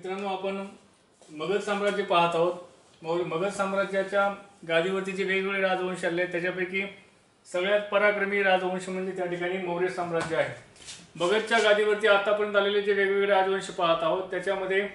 मित्रांनो, आपण मगध साम्राज्य पाहत आहोत। मगध साम्राज्याच्या गादीवरती जे वेगवेगळे राजवंश आले त्याच्यापैकी सगळ्यात पराक्रमी राजवंश म्हणजे त्या ठिकाणी मौर्य साम्राज्य आहे। मगधच्या गादीवरती आतापर्यंत आलेले जे वेगवेगळे राजवंश पाहत आहोत त्याच्यामध्ये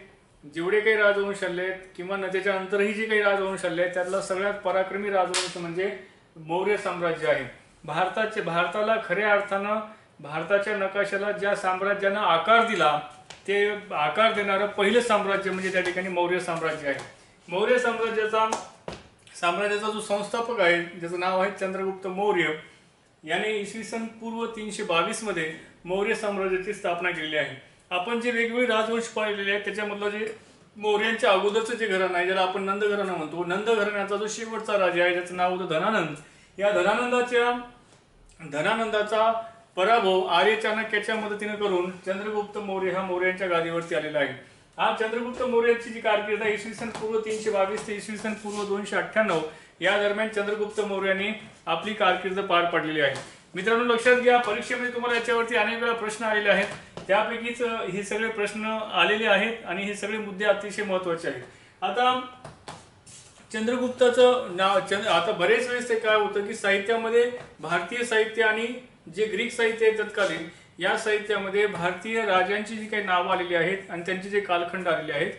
जेवढे काही राजवंश आले किंवा त्याच्या नंतरही जे काही राजवंश आले त्यातला सगळ्यात पराक्रमी राजवंश म्हणजे मौर्य साम्राज्य आहे। भारताला खऱ्या अर्थानं भारताच्या नकाशाला ज्या साम्राज्यानं आकार दिला ते आकार देणारं पहिलं साम्राज्य म्हणजे त्या ठिकाणी मौर्य साम्राज्य आहे। मौर्य साम्राज्याचा जो संस्थापक आहे ज्याचं नाव आहे चंद्रगुप्त मौर्य याने इसवी सन पूर्व 322 मध्ये मौर्य साम्राज्याची स्थापना केलेली आहे। आपण जे वेगवेगळे राजवंश पाहिलेले आहेत त्याच्यामधलं जे मौर्यांच्या अगोदरचं जे घराणं आहे ज्याला आपण नंद घराणं म्हणतो, नंद घराण्याचा जो शेवटचा राजा आहे ज्याचं नाव होतं धनानंद, या धनानंदाचा पराभव आर्य चाणक्याच्या मदतीने करून चंद्रगुप्त मौर्य हा मौर्यांच्या गादीवरती आलेला आहे। हा चंद्रगुप्त मौर्याची जी कारकीर्द आहे इसवी सन पूर्व 322 ते इसवी सन पूर्व 298 या दरम्यान चंद्रगुप्त मौर्याने आपली कारकीर्द पार पाडलेली आहे। मित्रांनो, लक्षात घ्या, परीक्षेमध्ये तुम्हाला याच्यावरती अनेक वेळा प्रश्न आलेले आहेत, त्यापैकीच हे सगळे प्रश्न आलेले आहेत आणि हे सगळे मुद्दे अतिशय महत्त्वाचे आहेत। आता चंद्रगुप्ताचं नाव आता बरेच वेळेस ते काय होतं की साहित्यामध्ये भारतीय साहित्य आणि जे ग्रीक साहित्य आहे तत्कालीन या साहित्यामध्ये भारतीय राजांची जी काही नावं आलेली आहेत आणि त्यांचे जे कालखंड आलेले आहेत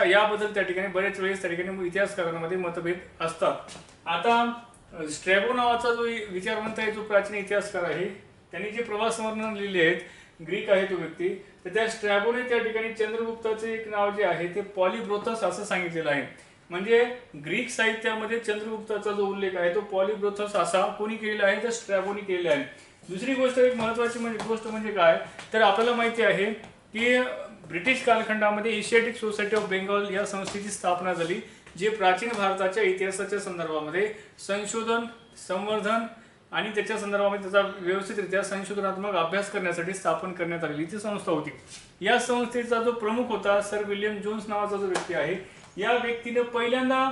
याबद्दल त्या ठिकाणी बरेच वेळेस त्या ठिकाणी इतिहासकारांमध्ये मतभेद असतात। आता स्ट्रॅबो नावाचा जो विचारवंत आहे, जो प्राचीन इतिहासकार आहे, त्यांनी जे प्रवास वर्णन लिहिले आहेत, ग्रीक आहे तो व्यक्ती, तर त्या स्ट्रॅबोने त्या ठिकाणी चंद्रगुप्ताचे एक नाव जे आहे ते पॉलिब्रोथस असं सांगितलेलं आहे। म्हणजे ग्रीक साहित्यामध्ये चंद्रगुप्ताचा जो उल्लेख आहे तो पॉलिब्रोथस असा कोणी केलेला आहे तर स्ट्रॅबोने केलेला आहे। दुसरी गोष्ट एक महत्त्वाची गोष्ट म्हणजे काय तर आपल्याला माहिती आहे की ब्रिटिश कालखंडामध्ये एशियाटिक सोसायटी ऑफ बेंगॉल या संस्थेची स्थापना झाली, जे प्राचीन भारताच्या इतिहासाच्या संदर्भामध्ये संशोधन, संवर्धन आणि त्याच्या संदर्भामध्ये त्याचा व्यवस्थितरित्या संशोधनात्मक अभ्यास करण्यासाठी स्थापन करण्यात आलेली ती संस्था होती। या संस्थेचा जो प्रमुख होता सर विल्यम जोन्स नावाचा जो व्यक्ती आहे, या व्यक्तीने पहिल्यांदा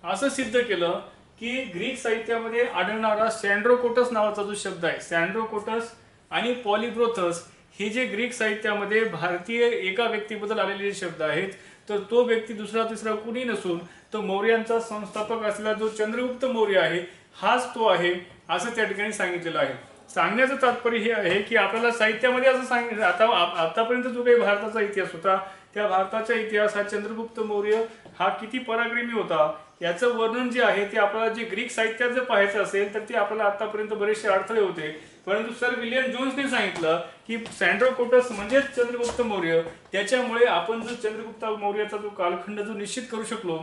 असं सिद्ध केलं की ग्रीक साहित्यामध्ये आढळणारा सॅन्ड्रोकोटस नावाचा जो शब्द आहे, सॅन्ड्रोकोटस आणि पॉलिब्रोथस हे जे ग्रीक साहित्यामध्ये भारतीय एका व्यक्तीबद्दल आलेले शब्द आहेत, तर तो व्यक्ती दुसरा तिसरा कुणी नसून तो मौर्यांचा संस्थापक असलेला जो चंद्रगुप्त मौर्य आहे हाच तो आहे असं त्या ठिकाणी सांगितलेलं आहे। सांगण्याचं तात्पर्य हे आहे की आपल्याला साहित्यामध्ये असं सांगितलं आतापर्यंत जो काही भारताचा इतिहास होता त्या भारताचा इतिहास हा चंद्रगुप्त मौर्य हा किती पराक्रमी होता याचं वर्णन जे आहे ते आपल्याला जे ग्रीक साहित्यात जर पाहायचं असेल तर ते आपल्याला आतापर्यंत बरेचसे अडथळे होते, परंतु सर विल्यम जोन्सने सांगितलं की सॅन्ड्रोकोटस म्हणजेच चंद्रगुप्त मौर्य, त्याच्यामुळे आपण जो चंद्रगुप्त मौर्याचा जो कालखंड जो निश्चित करू शकलो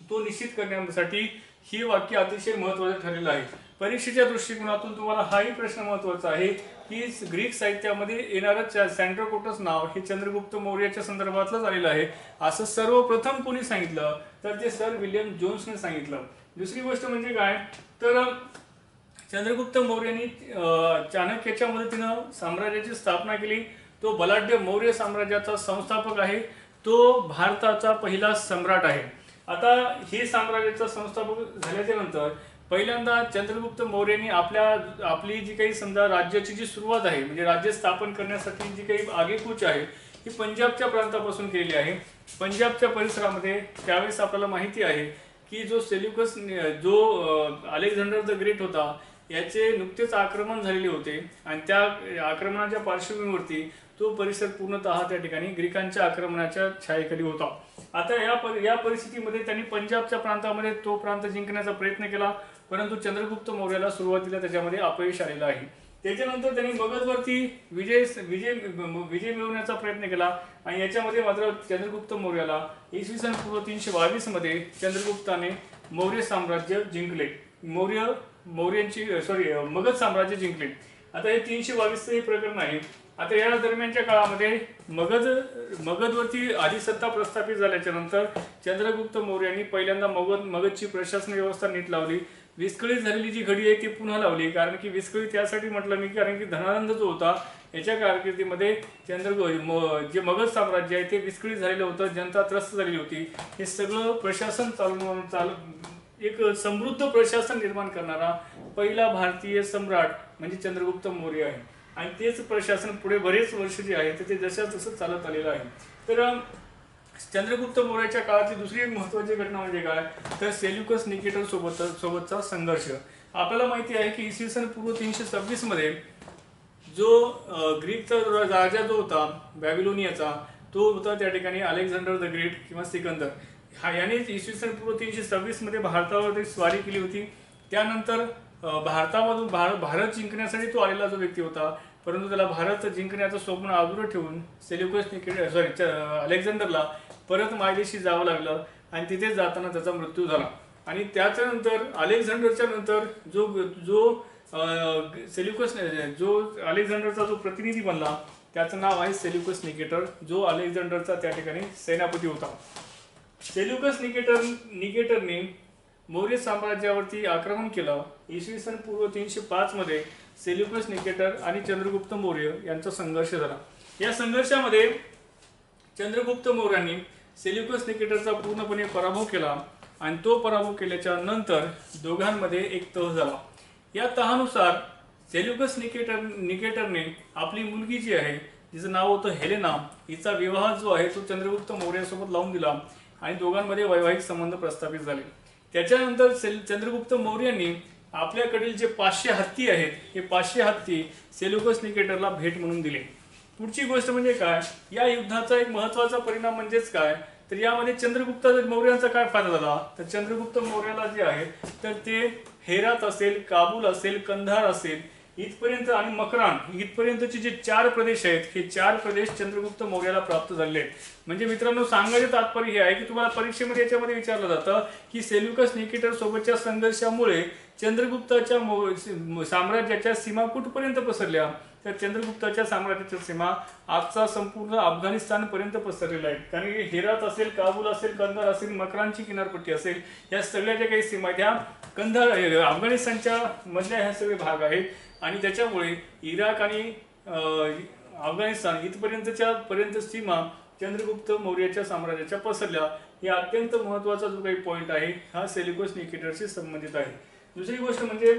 तो निश्चित करण्यासाठी ही वाक्य अतिशय महत्त्वाचं ठरलेलं आहे। परीक्षेच्या दृष्टिकोनातून तुम्हाला हाही प्रश्न महत्त्वाचा आहे की ग्रीक साहित्यामध्ये येणारं सॅन्ड्रोकोटस नाव हे चंद्रगुप्त मौर्याच्या संदर्भातलं आलेलं आहे असं सर्वप्रथम कोणी सांगितलं तर ते सर विल्यम जोन्सने सांगितलं। दुसरी गोष्ट म्हणजे काय तर चंद्रगुप्त मौर्याने चाणक्याच्या मदतीनं साम्राज्याची स्थापना केली। तो बलाढ्य मौर्य साम्राज्याचा संस्थापक आहे, तो भारताचा पहिला सम्राट आहे। आता हे साम्राज्याचा संस्थापक झाल्याच्या नंतर पहिल्यांदा चंद्रगुप्त मौर्याने आपली जी काही समजा राज्याची जी सुरुवात आहे म्हणजे राज्य स्थापन करण्यासाठी जी काही आगेकूच आहे ही पंजाबच्या प्रांतापासून केलेली आहे। पंजाबच्या परिसरामध्ये त्यावेळेस आपल्याला माहिती आहे की जो सेल्युकस जो अलेक्झांडर द ग्रेट होता याचे नुकतेच आक्रमण झालेले होते आणि त्या आक्रमणाच्या पार्श्वभूमीवरती तो परिसर पूर्णतः त्या ठिकाणी ग्रीकांच्या आक्रमणाच्या छायेखाली होता। आता या परिस्थितीमध्ये त्यांनी पंजाबच्या प्रांतामध्ये तो प्रांत जिंकण्याचा प्रयत्न केला, परंतु चंद्रगुप्त मौर्याला सुरुवातीला त्याच्यामध्ये अपयश आलेलं आहे। त्याच्यानंतर त्यांनी मगधवरती विजय मिळवण्याचा प्रयत्न केला आणि याच्यामध्ये मात्र चंद्रगुप्त मौर्याला इसवी सन पूर्व 322 मध्ये चंद्रगुप्ताने मौर्य साम्राज्य जिंकले, मगध साम्राज्य जिंकले। आता हे 322 हे प्रकरण आहे। आता या दरम्यानच्या काळामध्ये मगधवरती अधिसत्ता प्रस्थापित झाल्याच्या नंतर चंद्रगुप्त मौर्याने पहिल्यांदा मगधची प्रशासन व्यवस्था नीट लावली। विस्कळीत झालेली जी घडी आहे ती पुन्हा लावली, कारण की विस्कळीत त्यासाठी म्हटलं मी कारण की धनानंद जो होता याच्या कारकिर्दीमध्ये जे मगध साम्राज्य आहे ते विस्कळीत झालेलं होतं, जनता त्रस्त झालेली होती। हे सगळं प्रशासन एक समृद्ध प्रशासन निर्माण करणारा पहिला भारतीय सम्राट म्हणजे चंद्रगुप्त मौर्य आहे। आणि तेच प्रशासन पुढे बरेच वर्ष जे आहे ते जशा तसं चालत आलेलं आहे. तर चंद्रगुप्त मौर्याच्या काळातली दुसरी एक महत्त्वाची घटना म्हणजे काय, तर सेल्युकस निकेटर सोबतचा संघर्ष. आपल्याला माहिती आहे की इसवी सन पूर्व 326 मध्ये जो ग्रीकचा राजा जो होता बॅबिलोनियाचा, तो होता त्या ठिकाणी अलेक्झांडर द ग्रेट किंवा सिकंदर. याने इसवी सन पूर्व 326 मध्ये भारतावरती स्वारी केली होती. त्यानंतर भारतामधून भारत जिंकण्यासाठी तो आलेला जो व्यक्ती होता, परंतु त्याला भारत जिंकण्याचं स्वप्न अधुरं ठेवून अलेक्झांडरला परत मायदेशी जावं लागलं आणि तिथे जाताना त्याचा मृत्यू झाला. आणि त्याच्यानंतर अलेक्झांडरच्या नंतर जो अलेक्झांडरचा जो प्रतिनिधी बनला त्याचं नाव आहे सेल्युकस निकेटर, जो अलेक्झांडरचा त्या ठिकाणी सेनापती होता. सेल्युकस निकेटरने मौर्य साम्राज्यावरती आक्रमण केलं. इसवी सन पूर्व 305 मध्ये सेल्युकस निकेटर आणि चंद्रगुप्त मौर्य यांचा संघर्ष झाला. या संघर्षामध्ये चंद्रगुप्त मौर्यांनी सेल्युकस निकेटरचा पूर्णपणे पराभव केला आणि तो पराभव केल्याच्या नंतर दोघांमध्ये एक तह झाला. या तहानुसार सेल्युकस निकेटरने आपली मुलगी जी आहे, जिचं नाव होतं हेलेना, हिचा विवाह जो आहे तो चंद्रगुप्त मौर्यासोबत लावून दिला आणि दोघांमध्ये वैवाहिक संबंध प्रस्थापित झाले. त्याच्यानंतर चंद्रगुप्त मौर्यांनी आपल्याकडील जे 500 हत्ती आहेत, हे 500 हत्ती सेल्युकस निकेटरला भेट म्हणून दिले. पुढची गोष्ट म्हणजे काय, या युद्धाचा एक महत्त्वाचा परिणाम म्हणजेच काय, तर यामध्ये चंद्रगुप्त मौर्यांचा काय फायदा झाला, तर चंद्रगुप्त मौर्याला जे आहे तर ते हेरात असेल, काबूल असेल, कंधार असेल इथपर्यंत आणि मकरान इथपर्यंतचे जे 4 प्रदेश आहेत, हे 4 प्रदेश चंद्रगुप्त मौर्याला प्राप्त झालेले आहेत. म्हणजे मित्रांनो, सांगायचे तात्पर्य हे आहे की तुम्हाला परीक्षेमध्ये याच्यामध्ये विचारलं जातं की सेल्युकस निकेटर सोबतच्या संघर्षामुळे चंद्रगुप्ताच्या साम्राज्याच्या सीमा कुठपर्यंत पसरल्या, तर चंद्रगुप्ताच्या साम्राज्याच्या सीमा आजचा संपूर्ण अफगाणिस्तान पर्यंत पसरलेला आहे. कारण की हेरात असेल, काबूल असेल, कंधार असेल, मकरानची किनारपट्टी असेल, या सगळ्या ज्या काही सीमा त्या अफगाणिस्तानच्या मधल्या ह्या सगळे भाग आहेत. आणि त्याच्यामुळे इराक आणि अफगाणिस्तान इथपर्यंत सीमा चंद्रगुप्त मौर्याच्या साम्राज्याच्या पसरल्या. हे अत्यंत महत्त्वाचा जो काही पॉईंट आहे हा सेल्युकस निकेटरशी संबंधित आहे. दुसरी गोष्ट म्हणजे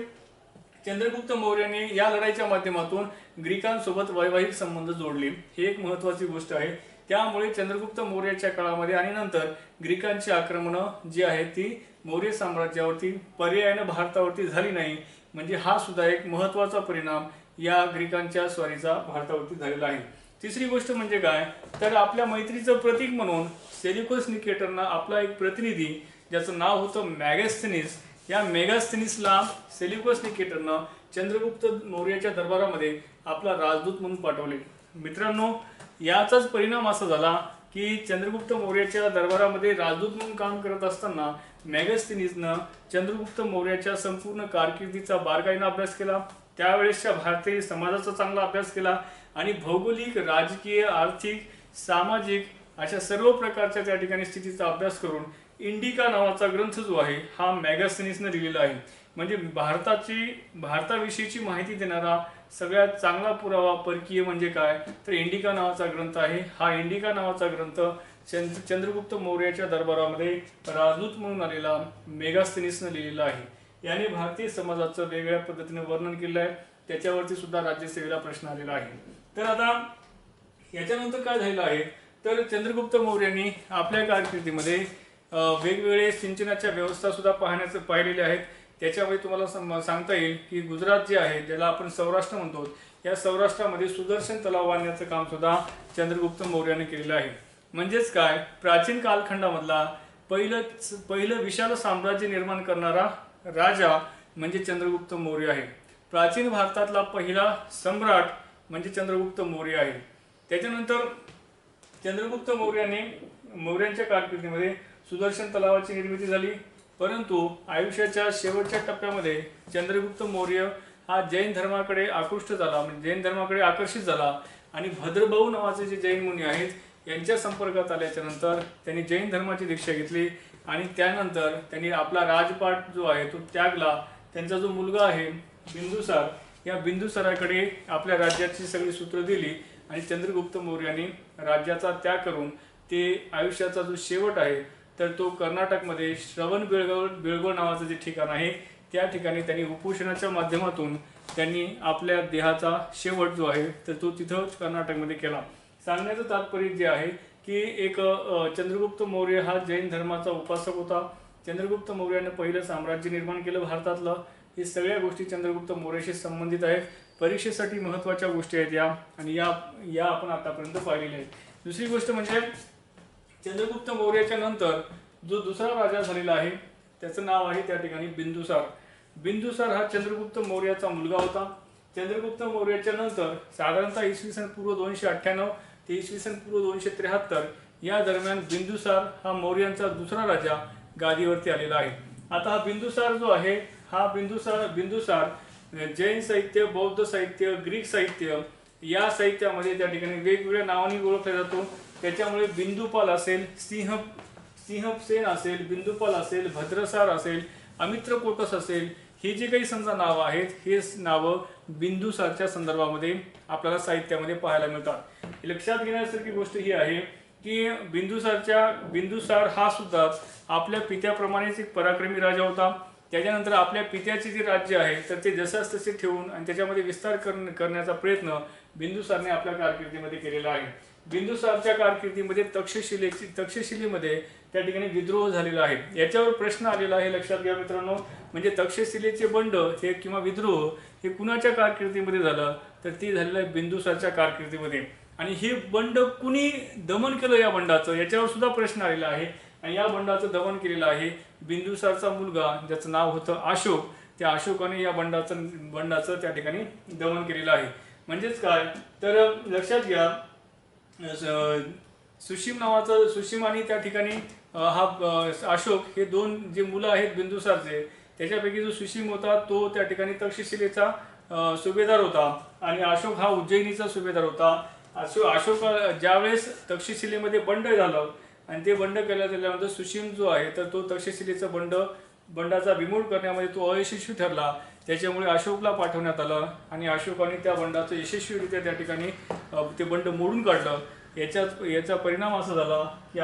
चंद्रगुप्त मौर्याने या लढाईच्या माध्यमातून ग्रीकांसोबत वैवाहिक संबंध जोडले. ही एक महत्त्वाची गोष्ट आहे. त्यामुळे चंद्रगुप्त मौर्याच्या काळामध्ये आणि नंतर ग्रीकांची आक्रमणं जी आहेत ती मौर्य साम्राज्यावरती पर्यायानं भारतावरती झाली नाही. म्हणजे हा सुद्धा एक महत्त्वाचा परिणाम या ग्रीकांच्या स्वारीचा भारतावरती झालेला आहे. तिसरी गोष्ट म्हणजे काय, तर आपल्या मैत्रीचं प्रतीक म्हणून सेल्युकस निकेटरनं आपला एक प्रतिनिधी ज्याचं नाव होतं मेगास्थनीस, या मेगास्थनीसला सेल्युकस निकेटरनं चंद्रगुप्त मौर्याच्या दरबारामध्ये आपला राजदूत म्हणून पाठवले. मित्रांनो, याचाच परिणाम असा झाला की चंद्रगुप्त मौर्याच्या दरबारामध्ये राजदूत म्हणून काम करत असताना मेगास्थनीसनं चंद्रगुप्त मौर्याच्या संपूर्ण कारकिर्दीचा बारकाईनं अभ्यास केला. त्यावेळेसच्या भारतीय समाजाचा चांगला अभ्यास केला आणि भौगोलिक, राजकीय, आर्थिक, सामाजिक अशा सर्व प्रकारच्या त्या ठिकाणी स्थितीचा अभ्यास करून इंडिका नावाचा ग्रंथ जो आहे हा मेगास्थनीसने लिहिलेला आहे. म्हणजे भारताविषयीची माहिती देणारा सगळ्यात चांगला पुरावा परकीय म्हणजे काय, तर इंडिका नावाचा ग्रंथ आहे. हा इंडिका नावाचा ग्रंथ चंद्रगुप्त मौर्याच्या दरबारामध्ये राजदूत म्हणून आलेला मेगास्थनीसने लिहिलेला आहे. याने भारतीय समाजाचं वेगळ्या पद्धतीने वर्णन केलं आहे. त्याच्यावरती सुद्धा राज्यसेवेला प्रश्न आलेला आहे. तर आता याच्यानंतर काय झालेलं आहे, तर चंद्रगुप्त मौर्यांनी आपल्या कारकिर्दीमध्ये वेगवेगळे सिंचनाच्या व्यवस्था सुद्धा पाहिलेल्या आहेत. त्याच्यामुळे तुम्हाला सांगता येईल की गुजरात जे आहे, ज्याला आपण सौराष्ट्र म्हणतो, या सौराष्ट्रामध्ये सुदर्शन तलाव बांधण्याचं काम सुद्धा चंद्रगुप्त मौर्याने केलेलं आहे. म्हणजेच काय, प्राचीन कालखंडामधला पहिलं विशाल साम्राज्य निर्माण करणारा राजा म्हणजे चंद्रगुप्त मौर्य आहे. प्राचीन भारतातला पहिला सम्राट म्हणजे चंद्रगुप्त मौर्य आहे. त्याच्यानंतर चंद्रगुप्त मौर्यांच्या कारकिर्दीमध्ये सुदर्शन तलावाची निर्मिती झाली. परंतु आयुष्याच्या शेवटच्या टप्प्यामध्ये चंद्रगुप्त मौर्य हा जैन धर्माकडे आकृष्ट झाला, म्हणजे जैन धर्माकडे आकर्षित झाला आणि भद्रभाऊ नावाचे जे जैन मुनी आहेत यांच्या संपर्कात आल्याच्या नंतर त्यांनी जैन धर्माची दीक्षा घेतली आणि त्यानंतर त्यांनी आपला राजपाट जो आहे तो त्यागला. त्यांचा जो मुलगा आहे बिंदुसार, या बिंदुसाराकडे आपल्या राज्याची सगळी सूत्र दिली आणि चंद्रगुप्त मौर्याने राज्याचा त्याग करून ते आयुष्याचा जो शेवट आहे तर तो कर्नाटकमध्ये श्रवण बेळगोळ नावाचं जे ठिकाण आहे त्या ठिकाणी त्यांनी उपोषणाच्या माध्यमातून त्यांनी आपल्या देहाचा शेवट जो आहे तर तो तिथंच कर्नाटकमध्ये केला. सांगण्याचं तात्पर्य जे आहे की एक चंद्रगुप्त मौर्य हा जैन धर्माचा उपासक होता. चंद्रगुप्त मौर्याने पहिलं साम्राज्य निर्माण केलं भारतातलं. हे सगळ्या गोष्टी चंद्रगुप्त मौर्याशी संबंधित आहेत. परीक्षेसाठी महत्त्वाच्या गोष्टी आहेत या, आणि या आपण आतापर्यंत पाहिलेल्या आहेत. दुसरी गोष्ट म्हणजे चंद्रगुप्त मौर्याच्या नंतर जो दुसरा राजा झालेला आहे त्याचं नाव आहे त्या ठिकाणी बिंदुसार. बिंदुसार हा चंद्रगुप्त मौर्याचा मुलगा होता. चंद्रगुप्त मौर्याच्या नंतर साधारणतः इसवी सन पूर्व 298 ते इसवी सन पूर्व 273 या दरम्यान बिंदुसार हा मौर्यांचा दुसरा राजा गादीवरती आलेला आहे. आता हा बिंदुसार जो आहे हा बिंदुसार जैन साहित्य, बौद्ध साहित्य, ग्रीक साहित्य या साहित्यामध्ये त्या ठिकाणी वेगवेगळ्या नावांनी ओळखला जातो. त्याच्यामुळे बिंदुपाल असेल, सिंहसेन असेल, बिंदुपाल असेल, भद्रसार असेल, अमित्रकोटस असेल, ही जी काही समजा नावं आहेत हे नावं बिंदुसारच्या संदर्भामध्ये आपल्याला साहित्यामध्ये पाहायला मिळतात. लक्षात घेण्यासारखी गोष्ट ही आहे की बिंदुसार हा सुद्धा आपल्या पित्याप्रमाणेच एक पराक्रमी राजा होता. त्याच्यानंतर आपल्या पित्याचे जे राज्य आहे तर ते जसंच तसे ठेवून आणि त्याच्यामध्ये विस्तार करण्याचा प्रयत्न बिंदुसारने आपल्या कारकिर्दीमध्ये केलेला आहे. बिंदुसारच्या कारकिर्दीमध्ये तक्षशिलेमध्ये त्या ठिकाणी विद्रोह झालेला आहे. याच्यावर प्रश्न आलेला आहे, लक्षात घ्या मित्रांनो. म्हणजे तक्षशिलेचे बंड हे किंवा विद्रोह हे कुणाच्या कारकिर्दीमध्ये झालं तर ते झालेलं आहे बिंदुसारच्या कारकिर्दीमध्ये. आणि हे बंड कुणी दमन केलं या बंडाचं याच्यावर सुद्धा प्रश्न आलेला आहे. आणि या बंडाचं दमन केलेलं आहे बिंदुसारचा मुलगा ज्याचं नाव होतं अशोक. त्या अशोकाने या बंडाचं त्या ठिकाणी दमन केलेलं आहे. म्हणजेच काय तर लक्षात घ्या, सुशीम आणि त्या ठिकाणी हा अशोक हे दोन जे मुलं आहेत बिंदुसारचे, त्याच्यापैकी जो सुशीम होता तो त्या ठिकाणी तक्षशिलेचा सुभेदार होता आणि अशोक हा उज्जैनीचा सुभेदार होता. अशोक ज्यावेळेस तक्षशिलेमध्ये बंड झालं आणि ते बंड केल्यानंतर सुशीम जो आहे तर तो तक्षशिलेचा बंडाचा बिमोड करण्यामध्ये तो अयशस्वी ठरला. त्याच्यामुळे अशोकला पाठवण्यात आलं आणि अशोकाने त्या बंडाचं यशस्वीरित्या त्या ठिकाणी ते बंड मोडून काढलं. याचा परिणाम असा झाला की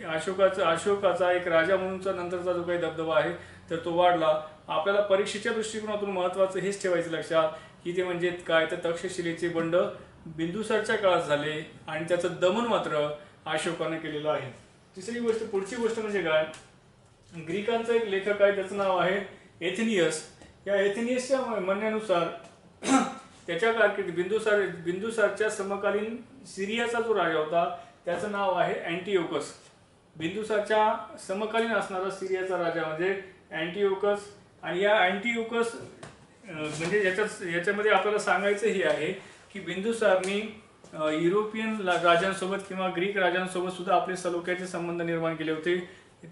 अशोकाचा एक राजा म्हणूनचा नंतरचा जो काही दबदबा आहे तर तो वाढला. आपल्याला परीक्षेच्या दृष्टिकोनातून महत्त्वाचं हेच ठेवायचं लक्षात की ते म्हणजे काय तर तक्षशिलेचे बंड बिंदुसारच्या काळात झाले आणि त्याचं दमन मात्र अशोकाने केलेलं आहे. पुढची गोष्ट म्हणजे काय, ग्रीकांचा एक लेखक आहे त्याचं नाव आहे एथेनियस. या एथेनियसच्या म्हणण्यानुसार त्याच्या कारकिर्दीत बिंदुसारच्या समकालीन सिरियाचा जो राजा होता त्याचं नाव आहे अँटिओकस. बिंदुसारच्या समकालीन असणारा सिरियाचा राजा म्हणजे अँटिओकस. आणि या अँटिओकस म्हणजे याच्यामध्ये आपल्याला सांगायचं हे आहे की बिंदुसारनी युरोपियन राजांसोबत किंवा ग्रीक राजांसोबत सुद्धा आपले सलोख्याचे संबंध निर्माण केले होते.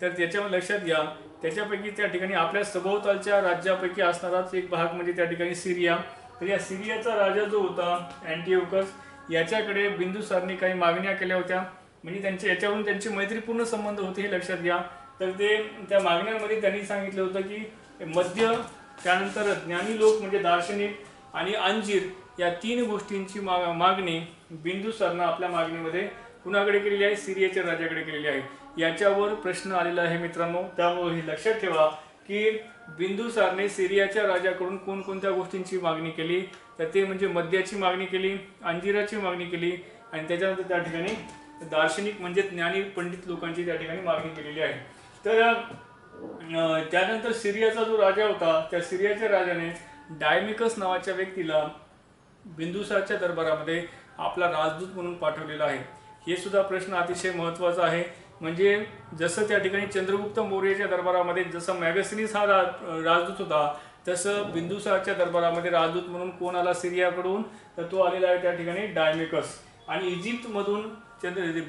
तर त्याच्यावर लक्षात घ्या, त्याच्यापैकी त्या ठिकाणी आपल्या सभोवतालच्या राज्यापैकी असणाराच एक भाग म्हणजे त्या ठिकाणी सिरिया. तर या सिरियाचा राजा जो होता अँटिओकस याच्याकडे बिंदुसारने काही मागण्या केल्या होत्या. म्हणजे याच्यावरून त्यांचे मैत्रीपूर्ण संबंध होते हे लक्षात घ्या. तर त्या मागण्यांमध्ये त्यांनी सांगितलं होतं की मद्य, त्यानंतर ज्ञानी लोक म्हणजे दार्शनिक आणि अंजीर या 3 गोष्टींची मागणी बिंदुसारनं आपल्या मागणीमध्ये कुणाकडे केलेली आहे, सिरियाच्या राजाकडे केलेली आहे. याच्यावर प्रश्न आलेला आहे मित्रांनो. त्यामुळे हे लक्षात ठेवा की बिंदुसारने सिरियाच्या राजाकडून कोणकोणत्या गोष्टींची मागणी केली तर ते म्हणजे मद्याची मागणी केली, अंजिराची मागणी केली आणि त्याच्यानंतर त्या ठिकाणी दार्शनिक म्हणजे ज्ञानी पंडित लोकांची त्या ठिकाणी मागणी केलेली आहे. तर त्यानंतर सिरियाचा जो राजा होता त्या सिरियाच्या राजाने डायमिकस नावाच्या व्यक्तीला बिंदुसारच्या दरबारामध्ये आपला राजदूत म्हणून पाठवलेला आहे. हे सुद्धा प्रश्न अतिशय महत्त्वाचा आहे. म्हणजे जसं त्या ठिकाणी चंद्रगुप्त मौर्याच्या दरबारामध्ये जसं मॅगसिनिस हा राजदूत होता तसं बिंदुसारच्या दरबारामध्ये राजदूत म्हणून कोण आला सिरियाकडून तर तो आलेला आहे त्या ठिकाणी डायमिकस. आणि इजिप्तमधून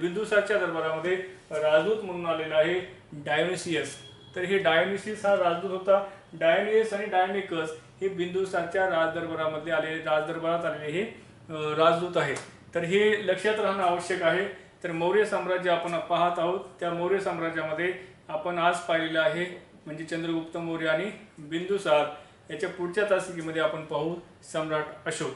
बिंदुसारच्या दरबारामध्ये राजदूत म्हणून आलेला आहे डायोनिसियस. तर हे डायोनिसियस हा राजदूत होता. डायोनिसियस आणि डायमिकस हे बिंदुसारच्या राजदरबारात आलेले हे राजदूत आहेत. तर हे लक्षात राहणं आवश्यक आहे. तर मौर्य साम्राज्य आपण पाहत आहोत. त्या मौर्य साम्राज्यामध्ये आपण आज पाहिलेलं आहे म्हणजे चंद्रगुप्त मौर्य आणि बिंदुसार. याच्या पुढच्या तासिकेमध्ये आपण पाहू सम्राट अशोक.